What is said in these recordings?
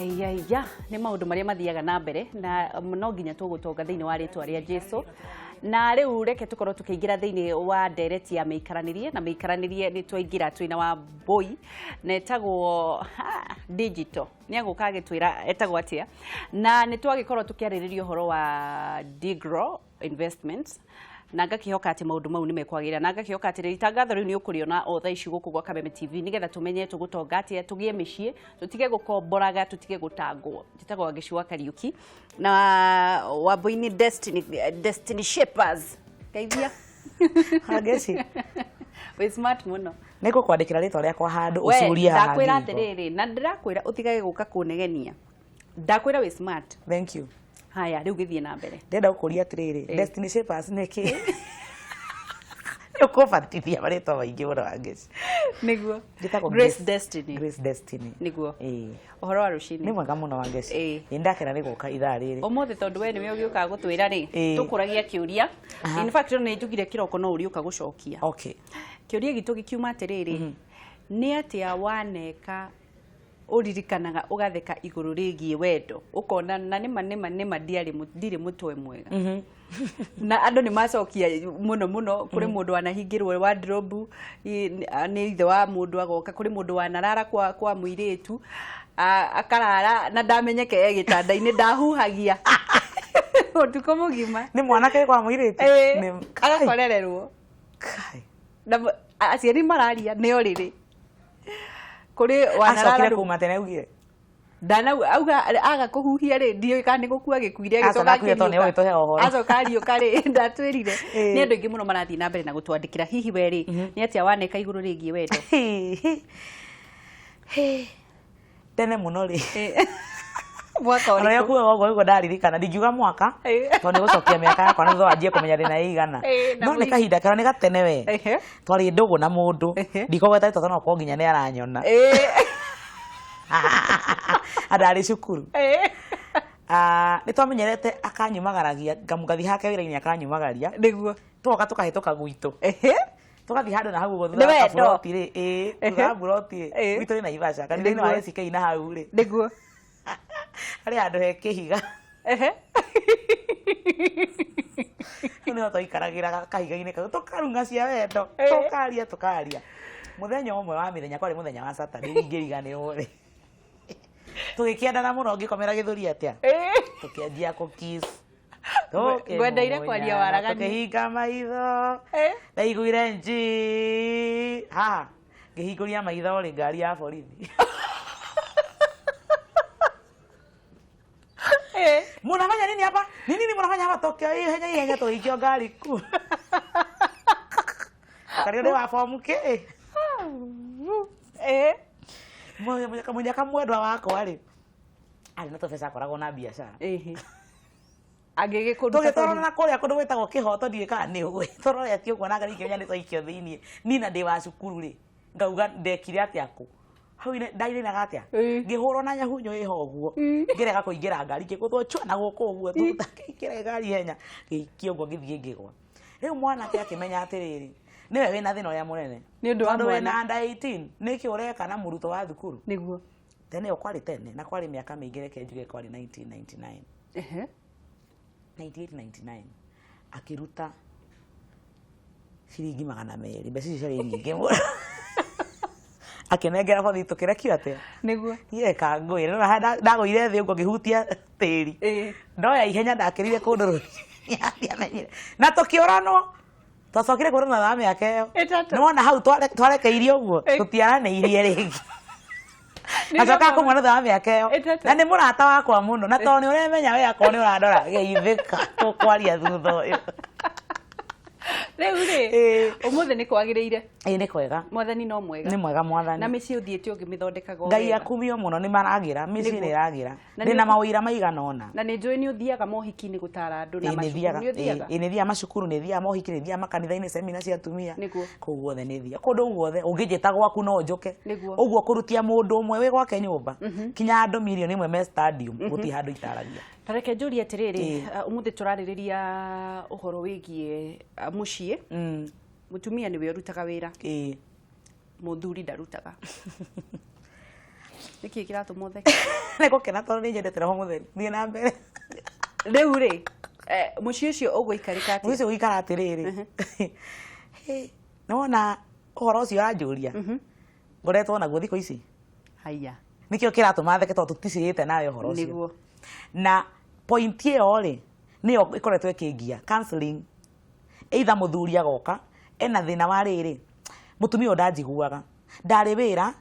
ya nä maå maria mathiaga na mbere na no nginya tågåtonga thä inä wa rĩtwa rĩa Jesu na rä u reke tå korwo tå kä ingä ra thä inä wa ndereti ya mä ikaranä na mä ikaranä nä twaingä ra twä na wa mbåi na etagwo digital nä agå ka agä twä ra etagwo atä na nä twagä korwo tå kä arä rä ria å horo wa Digro Investments na ngakihoka ati maundu mau ni mekwagirira na ngakihoka ati ritangatho riu ni ukuriona o thaa ici guku gwa Kameme TV nigetha tumenye tugutonga ati tugie micii tutige gukomboraga tutige gutangwo njitagwo Agicua Kariuki na Wambui Destiny Shapers kaithia Ageci we smart muno niko kwandikira ritwa riakwa handu ucuria haha ndakwira atiriri na ndirakwira utigage guka kunegenia ndakwira we smart thank you haya riu githie na mbere ndenda gukuria atiriri Destiny Shapers neki ukobatithia marĩtwa maingĩ mũno Ageci niguo Grace Destiny niguo ũhoro wa rũcinĩ nĩ mwega mũno Ageci ndakena nĩ gũka ithaa rĩrĩ ũmũthĩ tondũ we nĩwe ũgĩũka gũtwĩra rĩ tũkũragia kĩũria in fact nĩ njugire kĩroko no ũriũka gũcokia okay kĩũria gitũ gĩkiuma atĩrĩrĩ nĩ atĩa waneka uririkanaga ugatheka iguru rigie wendo ukona na nima ndirĩ mutwe mwega na andu ni macokia muno kuri mundu wanahingirwo wardrobe ni ithe wa mundu agoka kuri mundu wanarara kwa muiritu akarara na ndamenyeke gitanda-ini ndahuhagia utuko mugima ni mwanake kwa muiritu agakorererwo na aciari mararia ni oriri kuri wanarara kuma tene ugire ndana auga aga kuhuhia ri ndio kana gukua gikuire gitoka kiri acoka ariuka ri ndatwirire ni andu ingi muno marathi na mbere na gutwandikira hihi we ri ni atia waneka iguru rigie wendo tene muno ri mwaka uri no kuwa gogo ndaririkana ndingiuga mwaka to ni gucokia miaka yakwa na thwanjie kumenya ndina igana no ni kahinda kero ni gatene we twari ndugu na mundu ndikogweta toto no ko nginya ni aranyona adari cukuru ni twamenyerete akanyumagaragia ngamugathi hake wira-ini akanyumagaria niguo twoka tukahituka gwitu tugathi handu na hau go thutha buroti ri thutha buroti gwitu ni Naivasha kandi ni wa SK na hau ri niguo ari handu he kihiga ni to ikaragira kahiga-ini kau tukarunga cia wendo tukaria muthenya umwe wa mithenya kwari muthenya wa Saturday ingiriganirwo ri tugikiendana muno ngikomera githuri atia tukianjia ku kiss ngwendeire kwaria waragani tukihinga maitho ndaiguire nji ha ngihinguria maitho ri ngari ya borithi munafanya nini hapa nini munafanya hapa tokyo ihenya tuikio ngari ku karibu wa form ke moja kama mwendwa wako ari na tobesa akoragwo na biacara agigikuruta tũgĩtwarana kũrĩa kũndũ gwĩtagwo kĩhoto ndiũĩ kana nĩ ũĩ tũrorete ũguo na ngari ikĩmenya nĩ twaikio thĩinĩ niĩ na ndĩ wa cukuru rĩ ngauga ndekire atĩa kũ hau ndainaga atĩa ngĩhũrwo na nyahunyo ĩho ũguo ngĩrega kũingĩra ngari ngĩgũthwo chwa na gũkũ ũguo tũtakĩingĩra ngari henya gĩikio ũguo ngĩthiĩ ngĩgwa rĩu mwanake akĩmenya atĩrĩrĩ niwe wĩna thĩna ũrĩa mũnene tondũ wĩna under 18 nĩkĩ ũreka na mũrutwo wa thukuru nĩguo tene ũkwarĩ tene na kwarĩ mĩaka mĩingĩ reke njuge kwarĩ 1999 98-99 akiruta ciringi 200 mbeca icio ciarĩ nyingĩ mũno akinengera bothi tukirekio atia niguo yeka ngwire no ndagũire thĩ ũguo ngĩhutia tĩri ndoya ihenya ndakĩrire kũndũ rũciamenyire na tũkĩũranwo twacokire kũrana na mĩaka ĩyo nĩwona hau twarekeirie ũguo tũtiaranĩirie rĩngĩ acoka kumwana thwa mĩaka ĩyo na nĩ mũrata wakwa mũno na tondũ nĩ ũremenya we akorwo nĩ ũrandora geithĩka tũkwaria thutha ũyũ rĩu rĩ ũmũthĩ nĩ kwagĩrĩire nĩ kwega mwathani no mwega nĩ mwega mwathani na mĩciĩ ũthiĩte ũngĩmĩthondekaga ngai akumio mũno nĩ maragĩra mĩciĩ nĩ ĩragĩra ndĩna mawĩra maigana ũna na nĩ njũĩ nĩ ũthiaga mohiki-inĩ gũtara andũ na macukuru nĩ ũthiaga nĩ thiaga macukuru nĩ thiaga mohiki nĩ thiaga makanitha-inĩ semina cia atumia kũu guothe nĩ thiaga kũndũ guothe ũngĩnjĩta gwaku no njũke ũguo kũrutia mũndũ ũmwe wĩ gwake nyũmba kinya andũ milioni ĩmwe me stadium gũtirĩ handũ itaragia tareke njũrie atĩrĩrĩ ũmũthĩ tũrarĩrĩria ũhoro wĩgiĩ mũciĩ mutumia niwe urutaga wira muthuri ndarutaga niki kiratu mothe Niko kena tondu ni nyendete roho mutheru thie na mbere riu ri muciĩ ũcio ũgũikarĩka atĩa muciĩ ũgũikara atiriri nona ũhoro ũcio anjũria ngoretwo naguo thikũ ici haya nikio kiratuma theke tondu tuticirĩte nawe ũhoro ũcio niguo na point ĩyo ri nĩyo ĩkoretwo ĩkĩngia counseling either mũthuri agoka ena thĩna wa rĩrĩ mũtumia ũyũ ndanjiguaga ndarĩ wĩra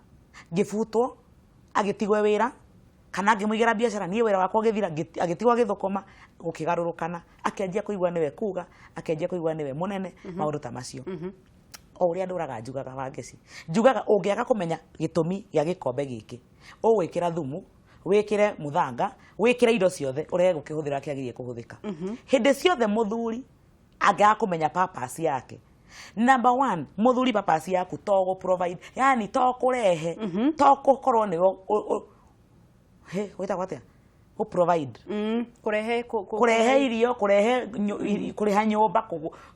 ngĩbutwo agĩtigwo wĩra kana ngĩmũigĩra biacara niĩ wĩra wakwa ũgĩthira agĩtigwo agĩthũkũma gũkĩgarũrũkana akĩanjia kũigua nĩwe kuga akĩanjia kũigua nĩwe mũnene maũndũ ta macio o ũrĩa ndũraga njugaga Wangeci njugaga ũngĩaga kũmenya gĩtũmi gĩa gĩkombe gĩkĩ ũgwĩkĩra thumu wĩkĩre mũthanga wĩkĩre indo ciothe ũrege gũkĩhũthĩra kĩagĩrĩire kũhũthĩka hĩndĩ ciothe mũthuri angĩaga kũmenya purpose yake number 1 mũthuri purpose yaku to gũ provide yani to kũrehe to gũkorwo nĩwe wĩtagwo atĩa gũ provide kũrehe irio kũreha nyũmba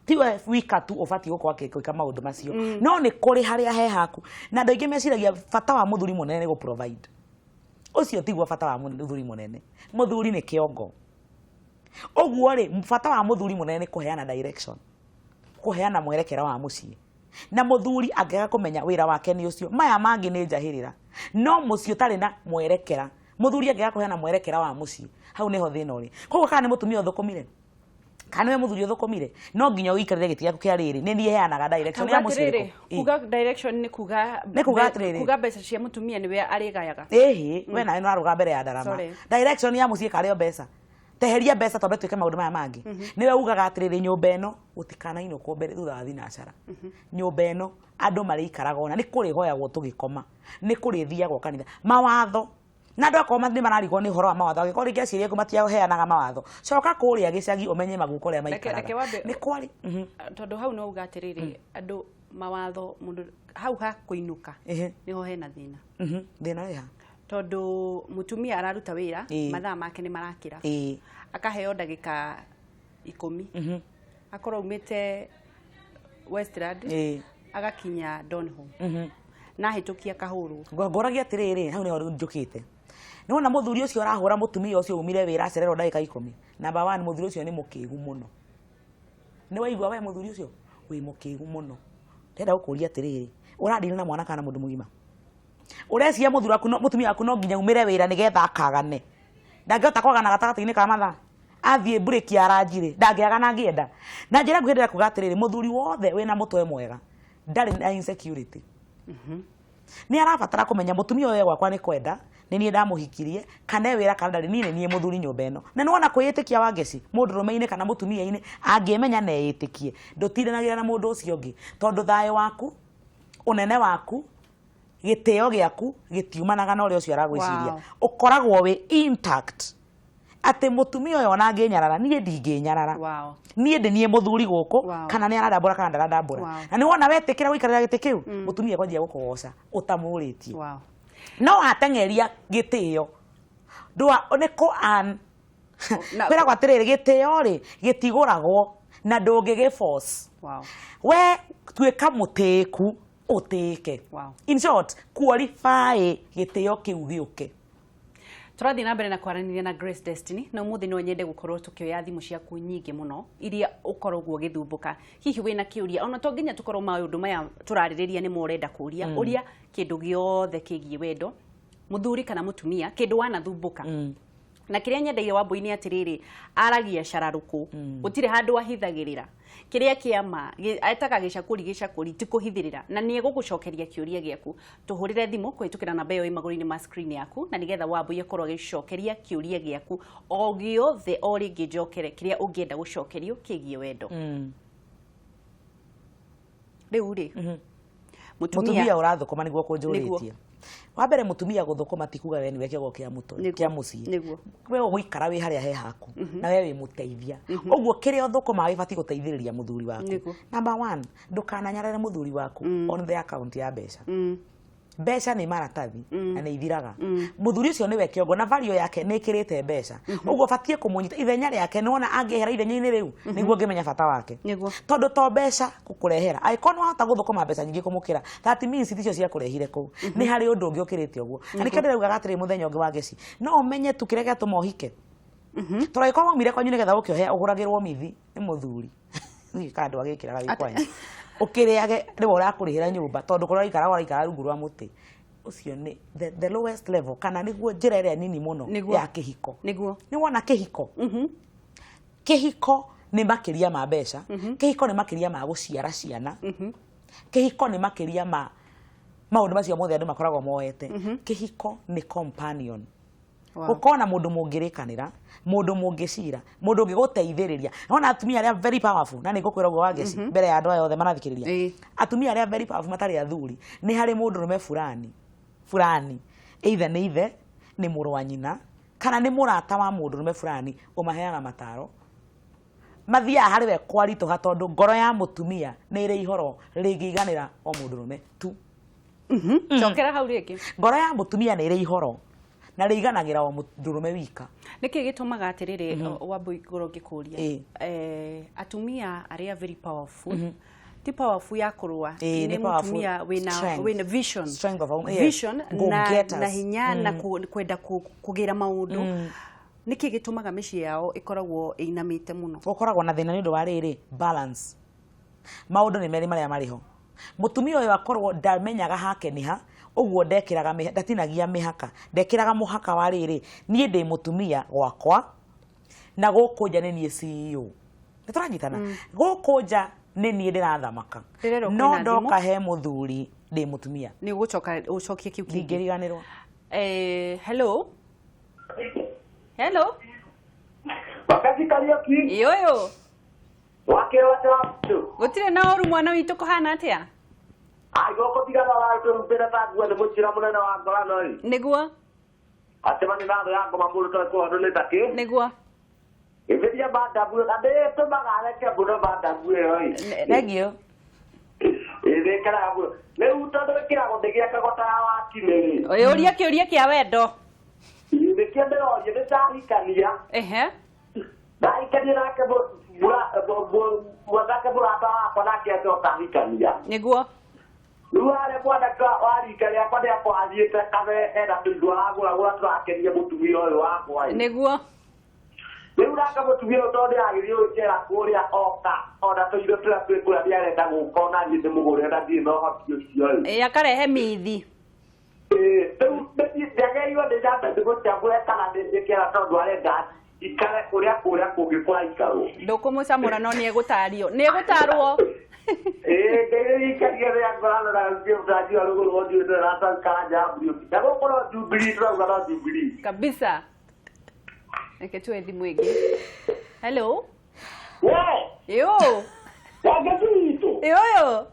tiwe wika tu ũbatiĩ gũkorwo gwĩka maũndũ macio no nĩ kũrĩ harĩa he haku na andũ aingĩ meciragia bata wa mũthuri mũnene nĩ gũ provide ũcio tiguo bata wa mũthuri mũnene mũthuri nĩ kĩongo ũguo rĩ bata wa mũthuri mũnene nĩ kũheana direction kũheana mwerekera wa mũciĩ na mũthuri angĩaga kũmenya wĩra wake nĩ ũcio maya mangĩ nĩ njahĩrĩra no mũciĩ ũtarĩ na mwerekera mũthuri angĩaga kũheana mwerekera wa mũciĩ hau nĩho thĩna ũrĩ koguo kana nĩ mũtumia ũthũkũmire kana nĩ mũthuri ũthũkũmire no nginya ũikarĩre gĩtĩ gĩaku kĩa rĩrĩ nĩ niĩ heanaga direction ya mũciĩ kuga direction nĩ kuga mbeca cia mũtumia nĩwe arĩgayaga we nawe nĩwarũga mbere ya ndarama direction ya mũciĩ karĩo mbeca teheria mbeca tondu twike maundu maya mangi niwe ugaga atiriri nyumba eno gutikanainũkwo mbere thutha wa thinacara nyumba eno andu marĩikaraga ona nĩ kũrĩhoyagwo tũgĩkoma nĩ kũrĩthiagwo kanitha mawatho na andu akoma nĩ mararigwo nĩ horo wa mawatho agĩkorwo rĩngĩ aciria matiaheanaga mawatho coka kũrĩa gĩcagi ũmenye maguko ũrĩa maikaraga nĩ kwari tondu hau no uga atiriri andu mawatho mundu hau ha kũinũka niho hena thĩna thĩna rĩha tondu mutumia araruta wira mathaa make ni marakira akaheo ndagika 10 akorwo umite Westland agakinya Donholm na hitukia kahuru ngoragia atiriri hau niho njukite niwona muthuri ucio arahura mutumia ucio umire wira acererwo ndagika 10 number 1 muthuri ucio ni mukigu muno ni waigua we muthuri ucio wi mukigu muno ndenda gukuria atiriri uradina na mwana kana mundu mugima urecia muthuri waku mutumia waku no nginya umire wira nigetha akagane ndangĩhota kwagana gatagatĩ-inĩ ka mathaa athiĩ break ya ranjire ndangĩagana angĩenda na njĩra nguhĩndĩra kuga atĩrĩrĩ muthuri wothe wĩna mũtwe mwega ndarĩ na insecurity nĩ arabatara kũmenya mutumia ũyũ gwakwa nĩ kwenda nĩ niĩ ndamũhikirie kana wĩra kana ndarĩ niĩ muthuri nyũmba ĩno na nĩwona kwĩĩtĩkia Wangeci mũndũrũme-inĩ kana mũtumia-inĩ angĩmenya na eyĩtĩkie ndũtindanagĩra na mũndũ ũcio ũngĩ tondũ thayũ waku ũnene waku gĩtĩo gĩaku gĩtiumanaga na ũrĩa ũcio aragwĩciria ũkoragwo wĩ intact atĩ mutumia ũyũ ona angĩnyarara niĩ ndingĩnyarara niĩ ndĩ niĩ mũthuri gũkũ kana nĩ arandambũra kana ndarandambũra na nĩ wona wetĩkĩra gũikarĩra gĩtĩ kĩu mutumia kwanjia gũkũgoca ũtamũrĩtie no ateng'eria gĩtĩo nĩ kũ kwĩragwo atĩrĩrĩ gĩtĩo rĩ gĩtigũragwo na ndũngĩgĩ-force we tuĩka mũtĩĩku ũtĩĩke in short qualify gĩtĩo kĩu gĩũke tũrathiĩ na mbere na kwaranĩria na Grace Destiny na ũmũthĩ no nyende gũkorwo tũkĩoya thimũ ciaku nyingĩ mũno iria ũkoragwo ũgĩthumbũka hihi wĩna kĩũria ona to nginya tũkorwo maũndũ maya tũrarĩrĩria nĩ mũrenda kũria ũria kĩndũ gĩothe kĩgiĩ wendo mũthuri kana mũtumia kĩndũ wanathumbũka na kĩrĩa nyendeire Wambũi atĩrĩrĩ aragia cararũkũ gũtirĩ handũ ahithagĩrĩra kĩrĩa kĩama ataga gĩcakũri ti kũhithĩrĩra na nĩ egũgũcokeria kĩũria gĩaku tũhũrĩre thimũ kũhĩtũkĩra namba ĩyo ĩ magũrũ-inĩ ma screen yaku na nĩgetha Wambũi akorwo agĩcokeria kĩũria gĩaku o gĩothe o rĩngĩ njokere kĩrĩa ũngĩenda gũcokerio kĩgiĩ wendo rĩu rĩ mutumia ũrathũkũma nĩguo kũnjũrĩtie wa mbere mutumia gũthũkũma ti kuga we nĩwe kĩogo kĩa mũtwe kĩa mũciĩ we gũikara wĩ harĩa he haku na we wĩ mũteithia ũguo kĩrĩa ũthũkũma gĩbatiĩ gũteithĩrĩria mũthuri waku number 1 ndũkananyarare mũthuri waku on the account ya mbeca mbeca nĩ maratathi na nĩ ithiraga muthuri ucio nĩwe kĩongo na value yake nĩ ĩkĩrĩte mbeca ũguo batie kũmũnyita ithenya rĩake nĩwona angĩehera ithenya-inĩ rĩu nĩguo ngĩmenya bata wake tondũ to mbeca gũkũrehera angĩkorwo nĩwahota gũthũkũma mbeca nyingĩ kũmũkĩra that means icio ciakũrehire kũu nĩ harĩ ũndũ ũngĩ ũkĩrĩte ũguo na nĩkĩo ndĩraugaga atĩrĩ mũthenya ũngĩ wa gĩci no ũmenye tu kĩrĩa gĩatũma ũhike tondũ angĩkorwo waumire kwanyu nĩgetha ũkĩohe ũgũragĩrwo mithi nĩ mũthuri kandũ agĩkĩraga gĩkwanya ukiriage riwe urakũrĩhĩra nyũmba tondu kũrĩa ikara rungu rwa mũtĩ ucio ni the lowest level kana niguo njĩra ĩrĩa nini mũno ya kĩhiko nĩ wona kĩhiko kĩhiko nĩ makĩria ma mbeca kĩhiko nĩ makĩria ma gũciara ciana kĩhiko nĩ makĩria ma maũndũ macio mothe andũ makoragwo moete kĩhiko nĩ companion gũkorwo na mũndũ mũngĩrĩkanĩra mũndũ mũngĩcira mũndũ ũngĩgũteithĩrĩria nona atumia arĩa very powerful na nĩngũkwĩra ũguo wageci mbere ya andũ aya othe marathikĩrĩria atumia arĩa very powerful matarĩ athuri nĩ harĩ mũndũrũme fulani either nĩ ithe nĩ mũrũ wa nyina kana nĩ mũrata wa mũndũrũme fulani ũmaheaga mataro mathiaga harĩ we kwaritũha tondũ ngoro ya mũtumia nĩ ĩrĩ ihoro rĩngĩiganĩra o mũndũrũme tu cokera hau rĩngĩ ngoro ya mũtumia nĩ ĩrĩ ihoro na rĩiganagĩra o mũndũrũme wika nĩkĩ gĩtũmaga atĩrĩrĩ Wambui ngoro ngĩkũria atumia arĩa very powerful ti powerful ya kũrũa nĩ mũtumia wĩna vision na hinya na kwenda kũgĩra maũndũ nĩkĩ gĩtũmaga mĩciĩ yao ĩkoragwo ĩinamĩte mũno ũkoragwo na thĩna nĩ ũndũ wa rĩrĩ balance maũndũ nĩ merĩ marĩa marĩho mũtumia ũyũ akorwo ndamenyaga hake nĩ ha ũguo ndekĩraga ndatinagia mĩhaka ndekĩraga mũhaka wa rĩrĩ niĩ ndĩ mũtumia gwakwa na gũkũ nja nĩ niĩ CEO nĩtũranyitana gũkũ nja nĩ niĩ ndĩrathamaka no ndoka he mũthuri ndĩ mũtumia nĩ ũgũcokia kiu kĩngĩ ndingĩriganĩrwo hello wakati Kariuki yoyo wakĩrwo tu gũtirĩ na ũru mwana witũ kũhana atĩa goko tigana wa mbere ta guo nĩ mũcira mũnene wa ngorano nĩguo atema nĩ natho ya ngoma mũndũ tondũ kwa ndũlĩ taki nĩguo ĩbĩria banda buo ande tũmaga reke mbũno banda buo thengio ĩthĩkara buo rĩu tondũ kĩrago ndĩgĩaka wa kinĩ ũyũria kĩũria kĩa wendo nĩkĩendera orie nĩtahikania ndahikania nake mwathake mũrata wakwa nake atokahikania nĩguo rĩu harĩa mwanaka wa rika rĩakwa nĩakwa athiĩte kabe ena tũindo aragũragũra tũrakenia mũtumia ũyũ wakwa nĩguo rĩu nake mũtumia ũyũ tondũ nĩagĩthiĩ gũikera kũrĩa oka ona tũindo tũrĩa twĩkũrĩa nĩarenda gũka ona thiĩ ndĩmũgũrĩre na ndirĩ na ũhoti ũcio akarehe mithi rĩu ndĩagerirwo nĩnyambe ndĩgũcagũre kana ndĩkĩra tondũ arenda ikare kũrĩa kũngĩ kwa ikarwo ndũkũmũcamũra no nĩegũtarwo ndĩrĩikaria rĩa ngorano na ngĩũtajia rũgũrũ njuĩte ratanka njamburi na gũkorwo Jubilee tũrauga no Jubilee kabisa reke tuoe thimũ ĩngĩ hello yo wangĩtũ yoyo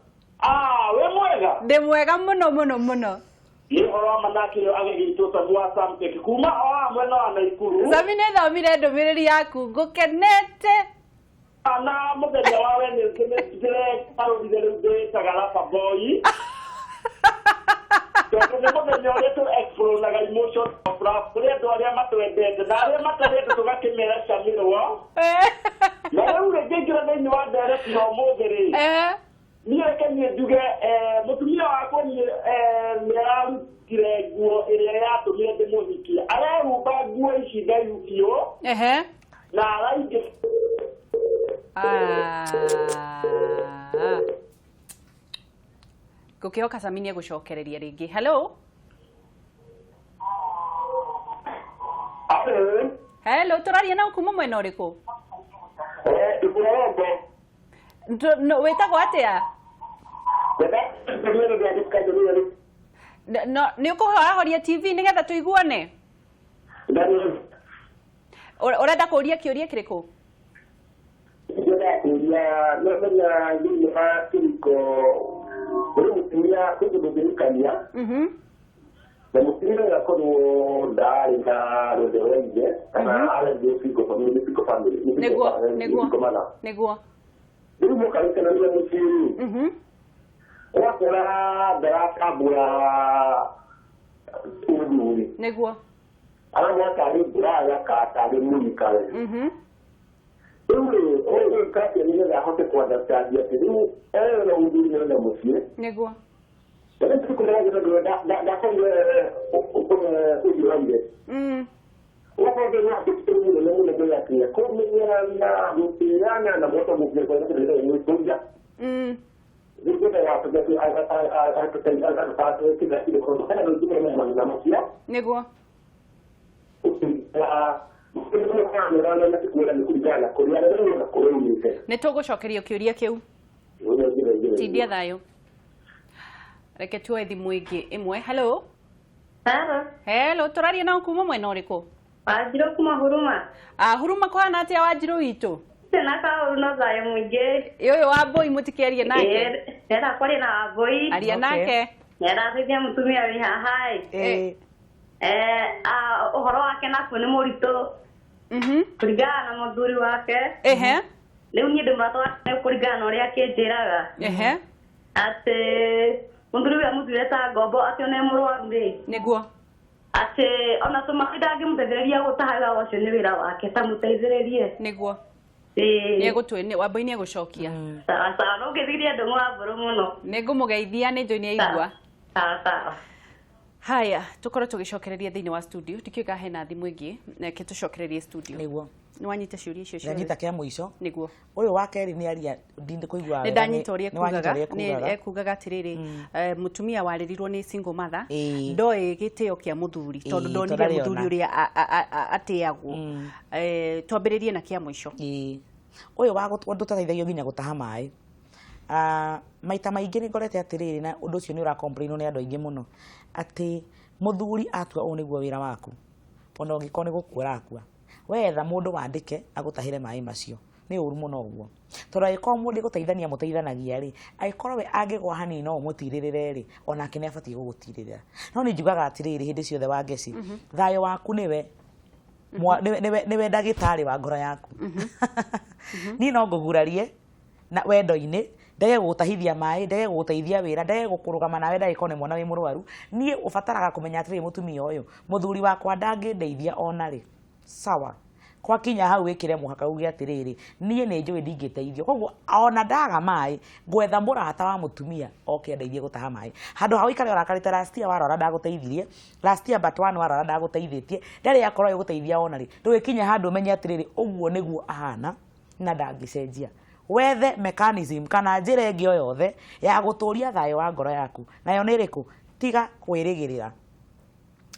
we mwega ndĩ mwega mũno ihoro manakĩrĩ agĩgĩtwo Samu wa Samtech kuma mwena wa Naikuru Sami nĩthomire ndũmĩrĩri yaku ngũkenete na mũthenya wa Wednesday karũrire rĩu ndĩtaga Rapa Boy tondũ nĩ mũthenya ũrĩa tũ explore emotion of love kũrĩ andũ arĩa matwendete na arĩa matwendete tũgakĩmera camirwo na rĩu rĩngĩ ingĩra thĩinĩ wa ndereti ũmũthĩ rĩ niĩ reke niĩ njuge mũtumia wakwa nĩararutire nguo ĩrĩa yatũmire ndĩmũhikie arehumba nguo ici ndaihu biũ na araingĩ ngũkĩhoka Sami nĩegũcokereria rĩngĩ hello tũraria na kuma mwena ũrĩkũ wĩtagwo atĩa nĩ ũkũhorahoria TV nĩgetha tũiguane ũrenda kũria kĩũria kĩrĩkũ na mũtumia yakorwo ndarĩ na rũthero ithe kana arendwo single family nĩguo rĩu mũkarĩkanĩria mũciĩ wakora ndarakambura umuri niguo aramwaka ari braya katari munikale Ule kati ya nile hote kwa daktari ya timu na udiri na musie niguo ndio tukuna da kwa ujirande wapo ndio kitu ndio ndio ya kwa na mtiana na moto mkubwa kwa ndio ni kuja ndio ya niguo nä tå gå cokeria kä å ria kä u tindia thayå reke tuoe thimå ä ngä ä mwe helo tå raria nao kuma mwena å rä kå Wanjirå kuma Huruma. Huruma kwana atä a Wanjirå witå Na kaå no thayå må ingä ä å wa mbåi må tikäarie nake nenda kwarä na mbåi aria nake nenda teithia må tumia wä haha å horo wake nakuo nä må ritå kå ringana na må thuri wake rä u niä ndä må ratwara kå ringana na å rä a kä njä raga atä må thuri we må thire ta ngombo atä ona må rwaru rä niguo atä ona tå makä ndangä må teithä rä ria gå tahaga å cio nä wä ra wake ta må teithä rä rie niguo nä egå twä wambai nä egå cokia sawa no ngä thirie andå wa mbå rå må no nä ngå må geithia nä njå nä aigua sawa haya tå korwo tå gä cokereria thä inä wa studio ndikä ga hena thimå ä ngä neke tå cokererie studio niguo nä wanyita ciå ria icio cio nyita kia muico niguo å yå wa kerä nä aria ndindä kå igua nä ndanyita å rä a ekugaga atä rä rä må tumia warä rirwo nä single mother ndoä gä tä o kä a må thuri tondå ndonire må thuri å rä a atä agwo twambä rä rie na kä a må ico å yå wa ndå tateithagio nginya gå taha maä maita maingä nä ngorete atä rä rä na å ndå å cio nä å rakomplainwo nä andå aingä må no atä må thuri atua å nä guo wä ra waku ona å ngä korwo nä gå kua rakua wetha må ndå wandä ke agå tahä re maä macio nä å ru må no å guo tondå agä korwo må ndä gå teithania må teithanagia rä agä korwo we angä gwa hanini no å må tirä rä re rä onake nä abatiä gå gå tirä rä ra no nä njugaga atä rä rä hä ndä ciothe wa ngeci thayå waku nä we nä we ndagä tarä wa ngoro yaku niä no ngå gurarie na wendo-inä ndege gå tahithia maä ndege gå teithia wä ra ndege gå kå rå gama nawe ndagä korwo nä mwana wä må rwaru niä å bataraga kå menya atä rä må tumia å yå må thuri wakwa ndangä ndeithia ona rä sawa kwa kinya hau wä kä re må haka uge atä rä rä niä nä njå ä ndingä teithio koguo ona ndaga maä ngwetha må rata wa må tumia oke ndeithie gå taha maä handå ha ikare orakarä te lastia warora ndagå teithirie lastia batwan warora ndagå teithä tie ndarä akorwo ä gå teithia ona rä ndå gä kinya handå menye atä rä rä å guo nä guo ahana na ndangä cenjia wethe mechanism kana njĩra ĩngĩ o yothe ya gũtũria thayũ wa ngoro yaku nayo nĩ ĩrĩkũ tiga kwĩrĩgĩrĩra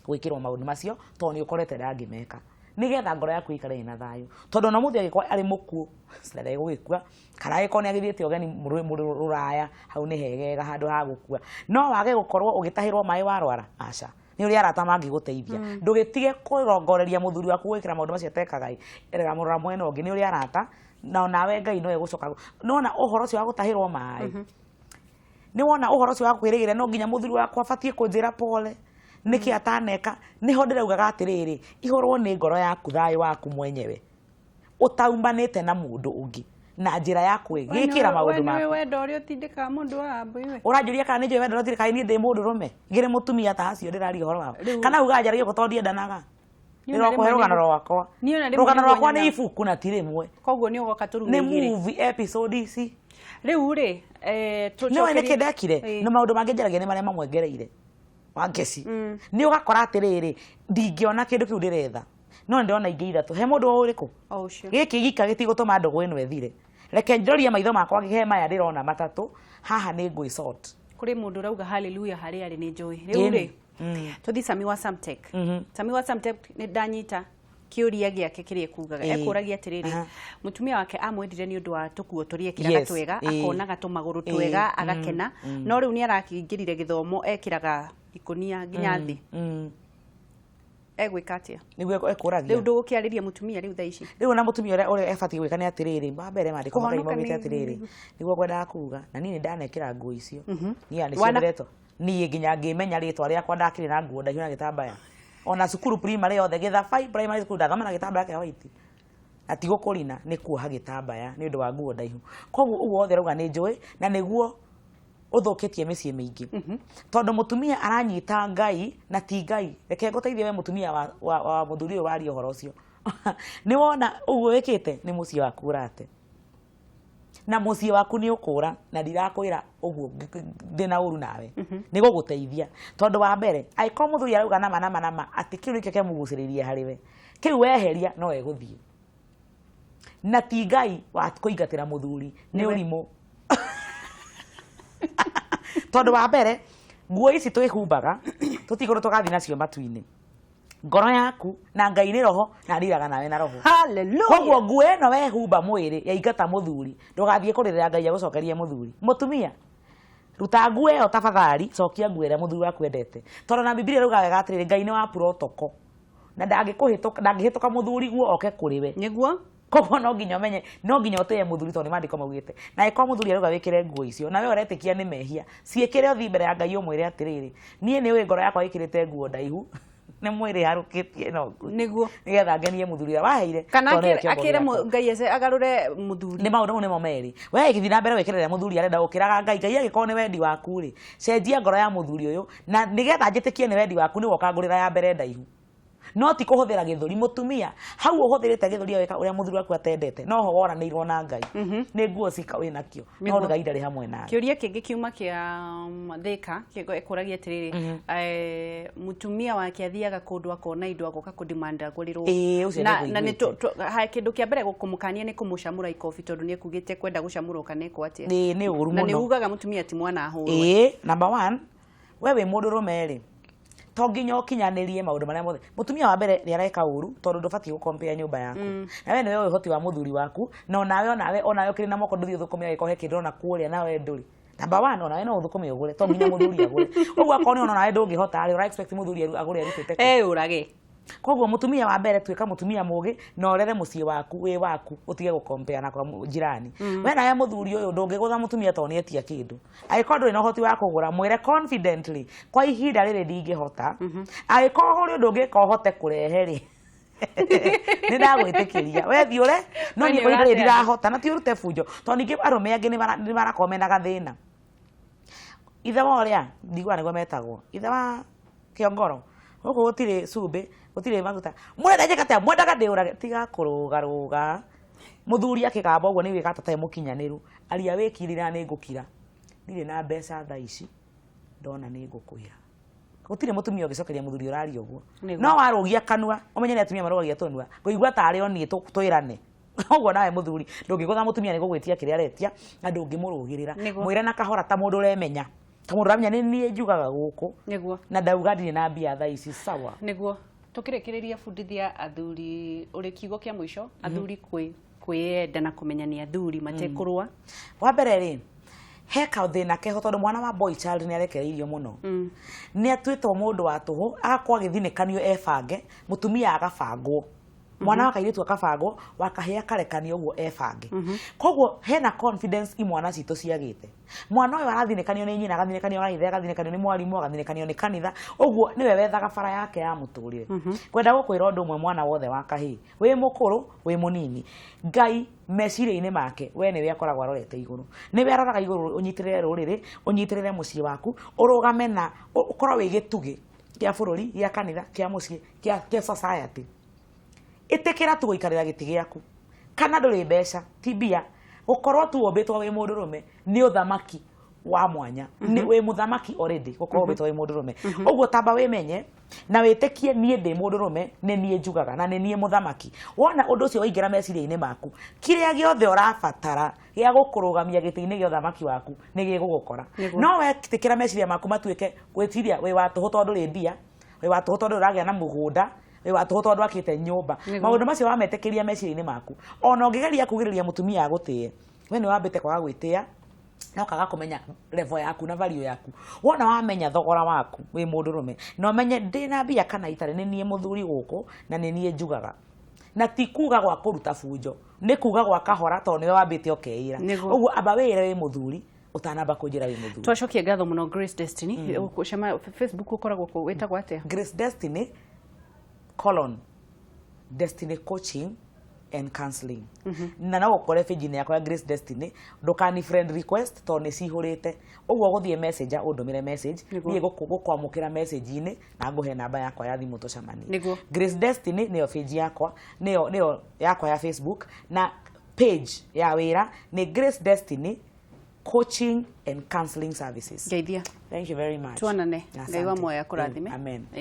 gwĩkĩrwo maũndũ macio tondũ nĩ ũkorete ndangĩmeka nĩgetha ngoro yaku ĩikare ĩna thayũ tondũ ona mũthĩ angĩkorwo arĩ mũkuũ ndegũgĩkua kana angĩkorwo nĩ agĩthiĩte ũgeni rũraya hau nĩ hegega handũ ha gũkua no wage gũkorwo ũgĩtahĩrwo maĩ warwara aca nĩ ũrĩa arata mangĩgũteithia ndũgĩtige kũrongoreria mũthuri waku gwĩkĩra maũndũ macio tekaga erega mũrora mwena ũngĩ nĩ ũrĩa arata na nawe Ngai no egũcoka nona ũhoro ũcio wa gũtahĩrwo maĩ nĩ wona ũhoro ũcio wa kwĩrĩgĩrĩra no nginya mũthuri wakwa abatie kũnjĩra pole nĩkĩ ataneka nĩho ndĩraugaga atĩrĩrĩ ihũrwo nĩ ngoro yaku thayũ waku mwenyewe ũtaumbanĩte na mũndũ ũngĩ na njĩra ya kwĩgĩkĩra maũndũ maku we wendo ũrĩa ũtindĩkaga mũndũ wa mbũi we ũranjũria kana nĩ njũĩ wendo ũrĩa ũtindĩkaga niĩ ndĩ mũndũ rũme ngĩrĩ mũtumia ta acio ndĩraria ũhoro wao kana uga njaragia tondũ ndiendanaga ndĩrokũhe rũgano rwakwa rũgano rwakwa nĩ ibuku na ti rĩmwe koguo nĩ ũgoka tũrume igĩrĩ nĩ movie episode ici rĩu rĩ nĩwe nĩkĩ ndekire na maũndũ mangĩ njaragia nĩ marĩa mamwengereire wa ngeci nĩ ũgakora atĩrĩrĩ ndingĩona kĩndũ kĩu ndĩretha no ndĩrona ingĩ ithatũ he mũndũ ũrĩkũ gĩkĩ gika gĩtigũtũma ndũgũ ĩno ĩthire reke njĩrorie maitho makwa he maya ndĩrona matatũ haha nĩ ngwĩ sort kũrĩ mũndũ ũrauga hallelujah harĩ arĩ nĩ njũĩ rĩu rĩ tũthi Sami wa Samtech Sami wa Samtech nĩ ndanyita kĩũria gĩake kĩrĩa kugaga ekũragia atĩrĩrĩ mũtumia wake amwendire nĩ ũndũ wa tũkuo tũrĩa ekĩraga twega akonaga tũmagũrũ twega agakena no rĩu nĩ arakĩingĩrire gĩthomo ekĩraga ikũnia nginya thĩ egwĩka atĩa nĩguo ekũragia rĩu ndũgũkĩarĩria mũtumia rĩu thaa ici rĩu na mũtumia ũrĩa ebatiĩ gwĩka nĩ atĩrĩrĩ wa mbere mandĩko Ngai maugĩte atĩrĩrĩ nĩguo ngwendaga kuga na niĩ nĩ ndanekĩra nguo icio niĩ nĩcioneretwo niĩ nginya ngĩmenya rĩtwa rĩakwa ndakĩrĩ na nguo ndaihu na gĩtambaya ona cukuru primary yothe Gĩthabai primary school ndathoma na gĩtambaya kĩa white na ti gũkũrina nĩ kuoha gĩtambaya nĩ ũndũ wa nguo ndaihu koguo ũguo wothe rauga nĩ njũĩ na nĩguo uthukitie micie mingi tondu mutumia aranyita Ngai na ti Ngai. Reke nguteithie we mutumia wa muthuri wari uhoro ucio ni wona uguo wikite ni mucie waku urate na mucie waku ni ukura na ndirakwira uguo ndina uru nawe ni guguteithia tondu wa mbere aiko muthuri arauga nama ati kiu nikio kemuguciririe hariwe kiu weheria no eguthie na ti Ngai wa kuingatira muthuri ni urimo tondu wa mbere nguo ici twihumbaga tutiguru tugathi nacio matu-ini ngoro yaku na Ngai ni roho na ndiraga nawe na roho. Hallelujah. Koguo nguo eno wehumba mwiri yaingata muthuri ndugathie kuririra Ngai agucokerie muthuri. Mutumia ruta nguo eo tafadhali cokia nguo ira muthuri waku endete tondu na Biblia ruga wega atiriri Ngai ni wa protocol na ndangihituka muthuri guo oke kuriwe niguo. Koguo no nginya menye no nginya uteye muthuri tondu mandiko maugite na iko muthuri aruga wikire nguo icio nawe uretikia ni mehia ciikire uthi mbere ya Ngai umwire atiriri nie ni we ngoro yakwa ikirite nguo ndaihu ni mwiri harukitie no niguo nigetha ngenie muthuri waheire kana akire Ngai ece agarure muthuri ni maundu ni mo meri we igithi na mbere wikirira muthuri arenda gukiraga Ngai Ngai agiko ni wendi waku ri cenjia ngoro ya muthuri uyu na nigetha njitikie ni wendi waku ni woka ngurira ya mbere ndaihu no ti kuhuthira githuri. Mutumia hau uhuthirite githuri weka uria muthuri waku atendete no ho woranirwo na Ngai ni nguo cika wina kio no Ngai ndari hamwe nawe. Kiuria kingi kiuma kia Thika kuragia atiriri mutumia wake athiaga kundu akona indo agoka kudimanda agurirwo na ni ha kindu kia mbere gukumukania ni kumucamura ikofi tondu ni kugite kwenda gucamura kana iko atia ni uru muno na ni ugaga mutumia ti mwana ahuru. Number 1 wewe mundu rumeri to nginya ukinyanirie maundu maria mothe. Mutumia wa mbere ni areka uru tondu ndubati gukompea nyumba yaku nawe ni wewe hoti wa muthuri waku no nawe onawe kiri na moko nduthi uthukumia ikohe kindu na kuuria nawe nduri. Number 1 onawe no uthukumia ugure to nginya muthuri agure uguo akoni onawe ndungihota ari ura expect muthuri agure arutite urage. Koguo mutumia wa mbere twika mutumia mugi na orere mucie waku wi waku utige gukompea na kwa jirani we nawe muthuri uyu ndungigutha mutumia to ni etia kindu agiko nduri na hoti wa kugura mwire confidently kwa ihinda riri ndingihota agiko huri ndungika hote kurehe ri ni ndagwitikiria we thiure no ni kwa ihinda ndirahota na ti urute bunjo to ningi arume angi ni marakomenaga thina ithe woria ndigwa niguo metagwo ithe wa Kiongoro guku gutire cumbi gutire maguta mwenda njekata mwendaga ndiurage tiga kurugaruga muthuri akigamba uguo ni wika tatae mukinyaniru aria wikirira ni ngukira ndire na mbeca tha ici ndona ni ngukuira gutire mutumia ugicokeria muthuri urari uguo no warugia kanua umenye ni atumia marugagia tonua nguigua tari oni twirane uguo nawe muthuri ndungigutha mutumia ni gugwitia kiria aretia na ndungimurugirira mwire na kahora ta mundu uremenya ta mundu uramenya ni nie njugaga guku niguo na ndauga ndire na mbia tha ici sawa niguo tukirikiriria fundithia athuri uri kiugo kia mwisho athuri kwiyenda na kumenyania athuri matekurwa wa mbere ri heka thina keho tondu mwana wa boy child ni arekereirio muno ni atwitwo mundu wa tuhu agakwa githinikanio ebange mutumia agabangwo mwana wa kairitu akabangwo wakahia karekanio uguo ebange koguo hena confidence imwana citu ciagite mwana uyu arathinikanio ni nyina agathinekanio na ithe agathinekanio ni mwarimu agathinekanio ni kanitha uguo niwe wethaga bara yake ya muturire kwenda gukwira undu umwe mwana wothe wa kahii wi mukuru wi munini Ngai meciria-ini make we niwe akoragwo arorete iguru niwe aroraga iguru unyitirire ruriri unyitirire mucii waku urugame na ukorwo wi gitugi kia bururi kia kanitha kia mucii kia society itikira tu guikarira giti giaku kana nduri mbeca tibia gukorwo tu wombitwo wi mundu rume ni uthamaki wa mwanya ni wi muthamaki already gukorwo wombitwo wi mundu rume uguo tamba wimenye na witikie nie ndi mundu rume ni nie njugaga na ni nie muthamaki wona undu ucio waingira meciria-ini maku kiria giothe urabatara gia gukurugamia giti-ini gia uthamaki waku ni gigugukora no we tikira meciria maku matuike gwitiria wi wa tuhu tondu ri mbia wi wa tuhu tondu uragia na mugunda we watu tondu akite nyumba maundu macio wametekeria meciria-ini maku ona ungigeria kugiriria mutumia agutie we ni wambite kwaga gwitia no kaga kumenya level yaku na value yaku wona wamenya thogora waku wi mundu rume no menye ndina mbia kana itare ni nie muthuri guku na ni nie njugaga na ti kuga gwa kuruta bunjo ni kuga gwa kahora tondu ni wambite okeira uguo aba wire wi muthuri utanamba kunjira wi muthuri twacokie ngatho muno Grace Destiny kucema Facebook ukoragwo ku wetagwo atia Grace Destiny : Destiny Coaching and counseling. Na no ukore page ni yakwa Grace Destiny ndukani friend request to ni cihurite uguo guthie messenger undomire message ni gukwamukira message ini na nguhe namba yakwa ya thimu tucamani. Grace Destiny niyo page yakwa niyo yakwa ya Facebook na page ya wira ni Grace Destiny Coaching and Counseling Services. Geithia. Thank you very much. Tuonane. Ngai wa moyo akurathime. Amen.